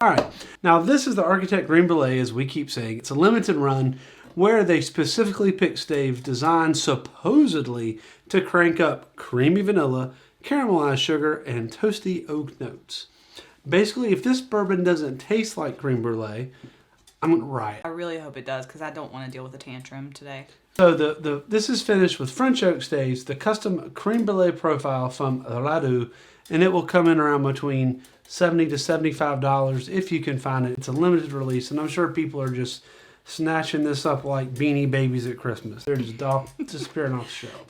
All right, now this is the Architect Crème Brûlée, as we keep saying. It's a limited run where they specifically pick staves designed supposedly to crank up creamy vanilla, caramelized sugar, and toasty oak notes. Basically, if this bourbon doesn't taste like creme brulee, I'm gonna riot. I really hope it does, because I don't want to deal with a tantrum today. So this is finished with French oak staves, the custom creme brulee profile from Riot, and it will come in around between $70 to $75 if you can find it. It's a limited release, and I'm sure people are just snatching this up like Beanie Babies at Christmas. They're just disappearing off the shelf.